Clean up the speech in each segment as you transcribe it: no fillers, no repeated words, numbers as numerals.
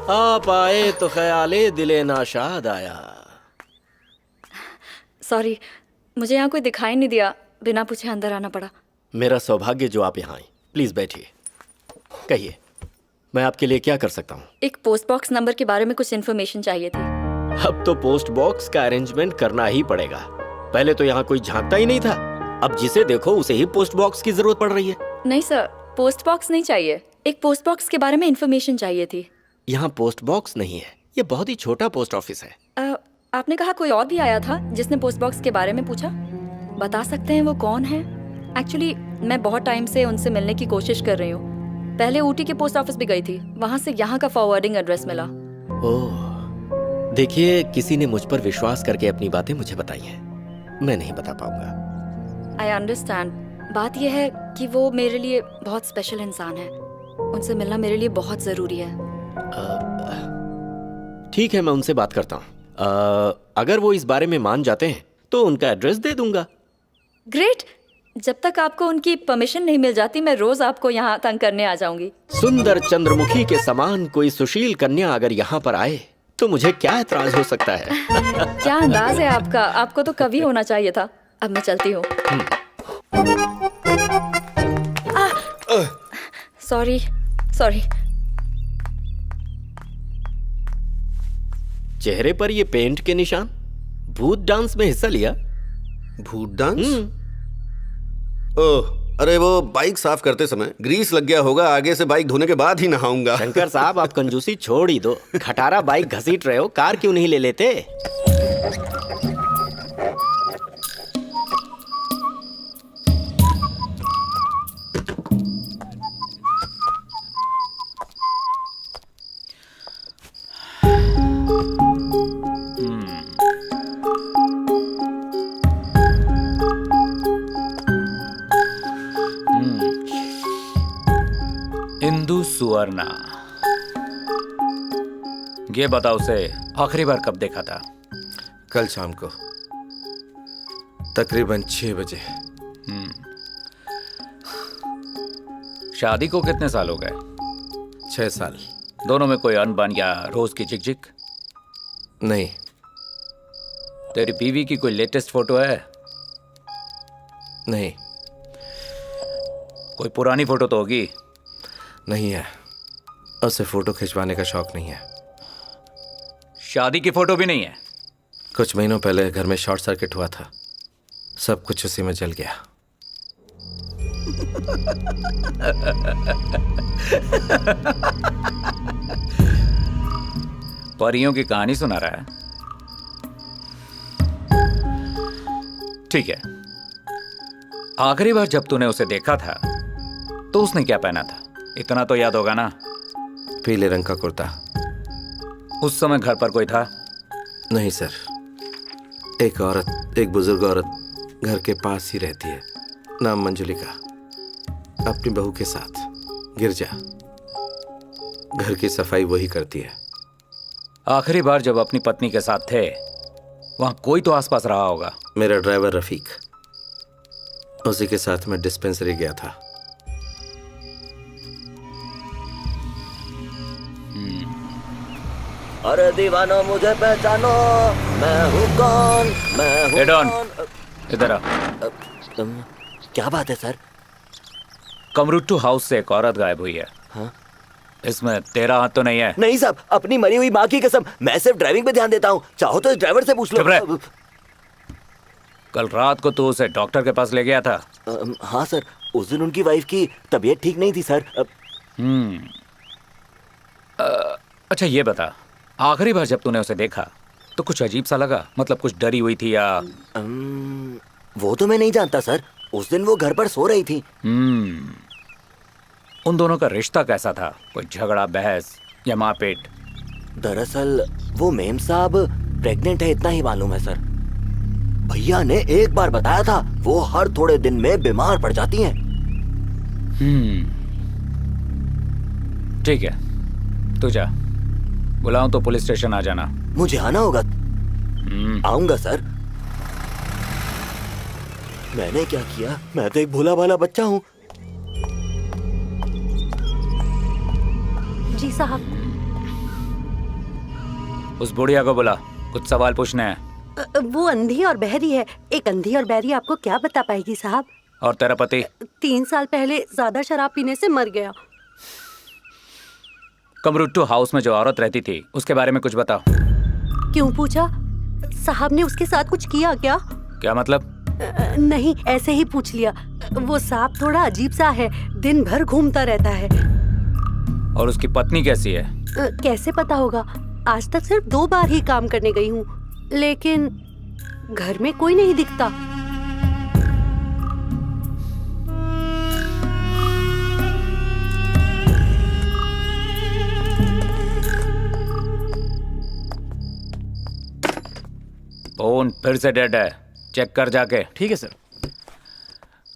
आप आए तो ख्याले दिले नाशाद आया। सॉरी, मुझे यहाँ कोई दिखाई नहीं दिया, बिना पूछे अंदर आना पड़ा। मेरा सौभाग्य जो आप यहाँ आए। प्लीज बैठिए। कहिए, मैं आपके लिए क्या कर सकता हूँ? एक पोस्ट बॉक्स नंबर के बारे में कुछ इन्फॉर्मेशन चाहिए थी। अब तो पोस्ट बॉक्स का अरेंजमेंट करना ही पड़ेगा। पहले तो यहाँ कोई झांकता ही नहीं था, अब जिसे देखो उसे ही पोस्ट बॉक्स की जरूरत पड़ रही है। नहीं सर, पोस्ट बॉक्स नहीं चाहिए, एक पोस्ट बॉक्स के बारे में इन्फॉर्मेशन चाहिए थी। यहाँ पोस्ट बॉक्स नहीं है, ये बहुत ही छोटा पोस्ट ऑफिस है। आपने कहा कोई और भी आया था जिसने पोस्ट बॉक्स के बारे में पूछा, बता सकते हैं वो कौन है? एक्चुअली मैं बहुत टाइम से उनसे मिलने की कोशिश कर रही हूँ। पहले ऊटी के पोस्ट ऑफिस भी गई थी, वहाँ से यहाँ का फॉरवर्डिंग एड्रेस मिला। ओह, देखिए, किसी ने मुझ पर विश्वास करके अपनी बातें मुझे बताई हैं, मैं नहीं बता पाऊंगा। I understand. बात यह है कि वो मेरे लिए बहुत स्पेशल इंसान है, उनसे मिलना मेरे लिए बहुत जरूरी है। ठीक है, मैं उनसे बात करता हूँ। अगर वो इस बारे में मान जाते हैं तो उनका एड्रेस दे दूंगा। ग्रेट। जब तक आपको उनकी परमिशन नहीं मिल जाती, मैं रोज आपको यहाँ तंग करने आ जाऊंगी। सुंदर चंद्रमुखी के समान कोई सुशील कन्या अगर यहाँ पर आए तो मुझे क्या एतराज हो सकता है? क्या अंदाज है आपका, आपको तो कभी होना चाहिए था। अब मैं चलती हूँ। Sorry sorry. चेहरे पर ये पेंट के निशान, भूत डांस में हिस्सा लिया? भूत डांस? ओह, अरे वो बाइक साफ करते समय ग्रीस लग गया होगा, आगे से बाइक धोने के बाद ही नहाऊंगा। शंकर साहब, आप कंजूसी छोड़ ही दो। खटारा बाइक घसीट रहे हो, कार क्यों नहीं ले लेते? इंदु सुवर्णा, ये बताओ उसे आखिरी बार कब देखा था? कल शाम को तकरीबन 6 बजे। शादी को कितने साल हो गए? 6 साल। दोनों में कोई अनबन या रोज की झिकझिक? नहीं। तेरी बीवी की कोई लेटेस्ट फोटो है? नहीं। कोई पुरानी फोटो तो होगी? नहीं है, उसे फोटो खिंचवाने का शौक नहीं है। शादी की फोटो भी नहीं है? कुछ महीनों पहले घर में शॉर्ट सर्किट हुआ था, सब कुछ उसी में जल गया। परियों की कहानी सुना रहा है? ठीक है, आखिरी बार जब तूने उसे देखा था तो उसने क्या पहना था? इतना तो याद होगा ना? पीले रंग का कुर्ता। उस समय घर पर कोई था? नहीं सर, एक औरत, एक बुजुर्ग औरत घर के पास ही रहती है, नाम मंजुलिका, अपनी बहू के साथ। गिरजा, घर की सफाई वही करती है। आखिरी बार जब अपनी पत्नी के साथ थे वहां कोई तो आसपास रहा होगा। मेरा ड्राइवर रफीक, उसी के साथ मैं डिस्पेंसरी गया था। अरे दीवानो मुझे पहचानो, मैं हूँ कौन, मैं हूँ कौन। इधर आ। क्या बात है सर? कमरुट्टू हाउस से एक औरत गायब हुई है। हाँ? इसमें तेरा हाथ तो नहीं है? नहीं साहब, अपनी मरी हुई माँ की कसम, मैं सिर्फ ड्राइविंग पे ध्यान देता हूँ। चाहो तो इस ड्राइवर से पूछ लो। कल रात को तू उसे डॉक्टर के पास ले गया था? हाँ सर, उस दिन उनकी वाइफ की तबीयत ठीक नहीं थी सर। अच्छा ये बता, आखिरी बार जब तूने उसे देखा तो कुछ अजीब सा लगा? मतलब कुछ डरी हुई थी या? वो तो मैं नहीं जानता सर, उस दिन वो घर पर सो रही थी। उन दोनों का रिश्ता कैसा था? कोई झगड़ा, बहस या मारपीट? दरअसल वो मेम साहब प्रेग्नेंट है, इतना ही मालूम है सर। भैया ने एक बार बताया था, वो हर थोड़े दिन में बीमार पड़ जाती हैं। ठीक है, तू जा, बुलाऊं तो पुलिस स्टेशन आ जाना। मुझे आना होगा? आऊंगा सर। मैंने क्या किया? मैं तो एक भोला भाला बच्चा हूँ। जी साहब। उस बुढ़िया को बुला, कुछ सवाल पूछने हैं। वो अंधी और बहरी है। एक अंधी और बहरी आपको क्या बता पाएगी साहब? और तेरा पति? 3 साल पहले ज्यादा शराब पीने से मर गया। कमरुट्टू हाउस में जो औरत रहती थी उसके बारे में कुछ बताओ। क्यों पूछा? साहब ने उसके साथ कुछ किया क्या? क्या मतलब? नहीं, ऐसे ही पूछ लिया। वो सांप थोड़ा अजीब सा है, दिन भर घूमता रहता है। और उसकी पत्नी कैसी है? कैसे पता होगा? आज तक सिर्फ 2 बार ही काम करने गई हूँ, लेकिन घर में कोई नहीं दिखता। फोन फिर से डेड है, चेक कर जाके। ठीक है सर।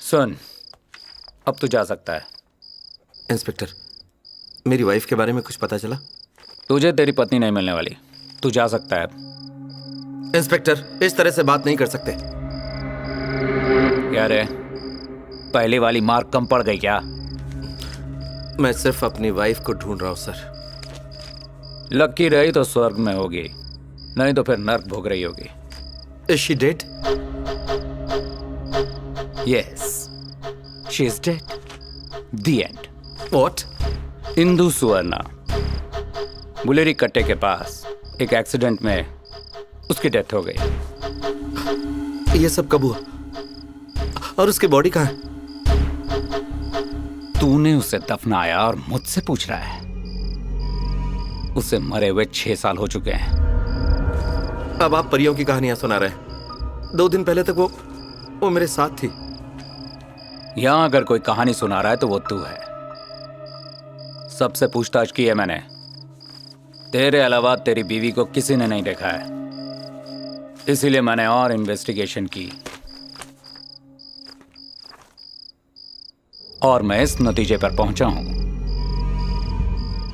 सुन, अब तू जा सकता है। इंस्पेक्टर, मेरी वाइफ के बारे में कुछ पता चला? तुझे तेरी पत्नी नहीं मिलने वाली, तू जा सकता है। इंस्पेक्टर, इस तरह से बात नहीं कर सकते। क्या रे, पहली वाली मार्क कम पड़ गई क्या? मैं सिर्फ अपनी वाइफ को ढूंढ रहा हूँ सर। लक्की रही तो स्वर्ग में होगी, नहीं तो फिर नर्क भोग रही होगी। Is she dead? Yes, she is dead. The end. What? Indu सुवर्णा, बुलेरी कट्टे के पास एक एक्सीडेंट में उसकी डेथ हो गई। ये सब कब हुआ? और उसकी बॉडी कहाँ है? तूने उसे दफनाया और मुझसे पूछ रहा है? उसे मरे हुए 6 साल हो चुके हैं। अब आप परियों की कहानियां सुना रहे हैं। 2 दिन पहले तक वो मेरे साथ थी। यहां अगर कोई कहानी सुना रहा है तो वो तू है। सबसे पूछताछ की है मैंने, तेरे अलावा तेरी बीवी को किसी ने नहीं देखा है, इसीलिए मैंने और इन्वेस्टिगेशन की और मैं इस नतीजे पर पहुंचा हूं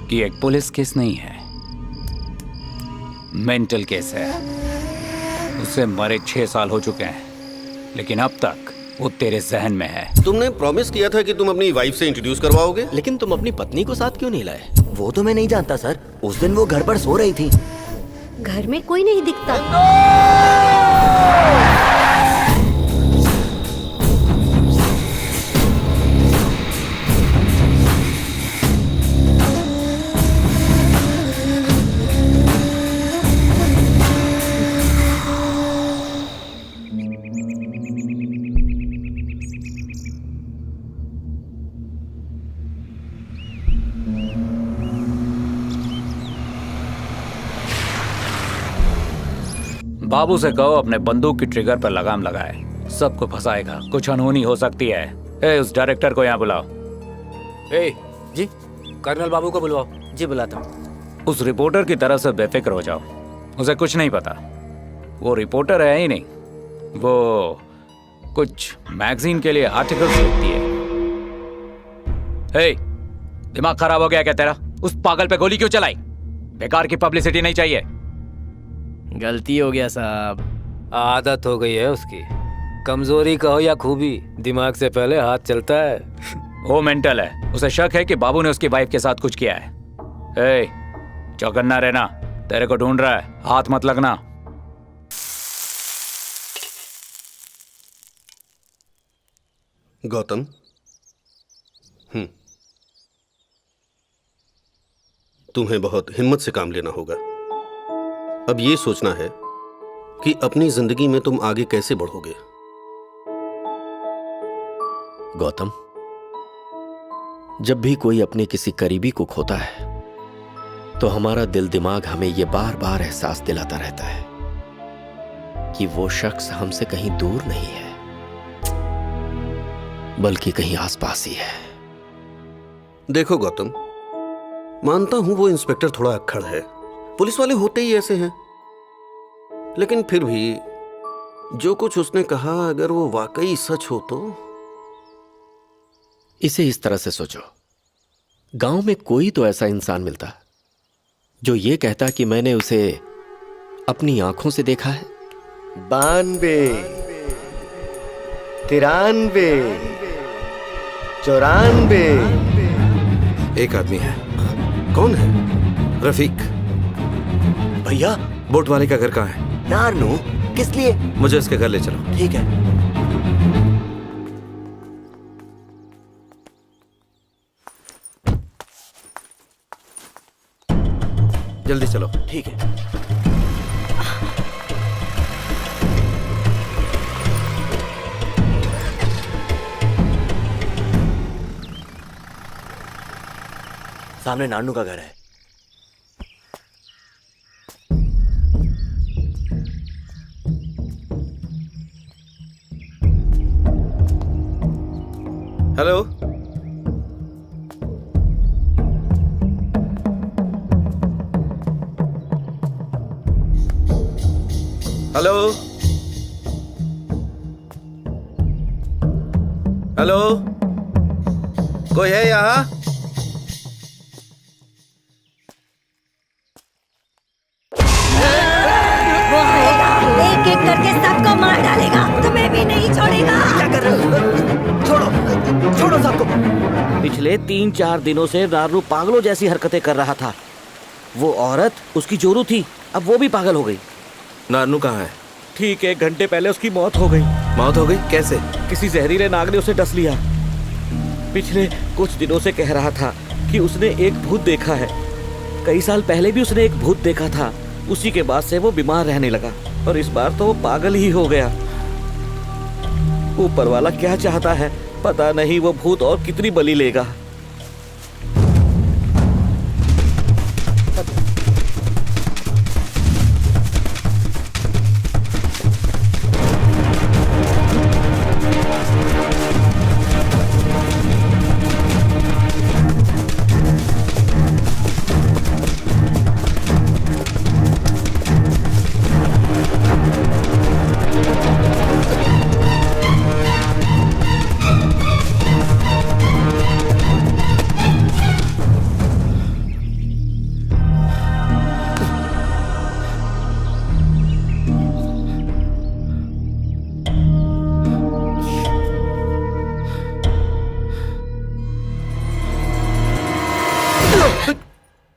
कि एक पुलिस केस नहीं है, मेंटल केस है। उसे मरे 6 साल हो चुके हैं, लेकिन अब तक वो तेरे जहन में है। तुमने प्रॉमिस किया था कि तुम अपनी वाइफ से इंट्रोड्यूस करवाओगे। लेकिन तुम अपनी पत्नी को साथ क्यों नहीं लाए? वो तो मैं नहीं जानता सर, उस दिन वो घर पर सो रही थी। घर में कोई नहीं दिखता। बाबू से कहो अपने बंदूक की ट्रिगर पर लगाम लगाए, सबको फंसाएगा, कुछ अनहोनी हो सकती है। ए, उस डायरेक्टर को यहाँ बुलाओ। ए, जी कर्नल बाबू को बुलवाओ। जी बुलाता हूँ। उस रिपोर्टर की तरह से बेफिक्र हो जाओ, उसे कुछ नहीं पता। वो रिपोर्टर है ही नहीं, वो कुछ मैगजीन के लिए आर्टिकल्स लिखती है। ए, दिमाग खराब हो गया क्या तेरा? उस पागल पे गोली क्यों चलाई? बेकार की पब्लिसिटी नहीं चाहिए। गलती हो गया साहब, आदत हो गई है उसकी। कमजोरी कहो या खूबी, दिमाग से पहले हाथ चलता है। वो मेंटल है, उसे शक है कि बाबू ने उसकी वाइफ के साथ कुछ किया है। ए, चौकन्ना रहना, तेरे को ढूंढ रहा है, हाथ मत लगना। गौतम, तुम्हें बहुत हिम्मत से काम लेना होगा। अब ये सोचना है कि अपनी जिंदगी में तुम आगे कैसे बढ़ोगे। गौतम, जब भी कोई अपने किसी करीबी को खोता है तो हमारा दिल दिमाग हमें यह बार बार एहसास दिलाता रहता है कि वो शख्स हमसे कहीं दूर नहीं है, बल्कि कहीं आसपास ही है। देखो गौतम, मानता हूं वो इंस्पेक्टर थोड़ा अक्खड़ है, पुलिस वाले होते ही ऐसे हैं, लेकिन फिर भी जो कुछ उसने कहा अगर वो वाकई सच हो तो। इसे इस तरह से सोचो, गांव में कोई तो ऐसा इंसान मिलता जो ये कहता कि मैंने उसे अपनी आंखों से देखा है। 92, 93, 94। एक आदमी है। कौन है? रफीक। भैया बोट वाले का घर कहाँ है? नारनू, किस लिए? मुझे उसके घर ले चलो। ठीक है। जल्दी चलो। ठीक है। सामने नानू का घर है। हेलो। हेलो। हेलो, कोई है यहाँ? एक एक करके सबको मार डालेगा, तुम्हें भी नहीं छोड़ेगा। क्या कर रहे हो? छोड़ो, छोड़ो सबको। पिछले 3-4 दिनों से नारनू पागलों जैसी हरकतें कर रहा था। वो औरत उसकी जोरू थी, अब वो भी पागल हो गई। नानू कहाँ है? ठीक 1 घंटे पहले उसकी मौत हो गई। मौत हो गई? कैसे? किसी जहरीले नाग ने उसे डस लिया। पिछले कुछ दिनों से कह रहा था कि उसने एक भूत देखा है। कई साल पहले भी उसने एक भूत देखा था। उसी के बाद से वो बीमार रहने लगा और इस बार तो वो पागल ही हो गया। ऊपर वाला क्या चाहता है पता नहीं, वो भूत और कितनी बलि लेगा।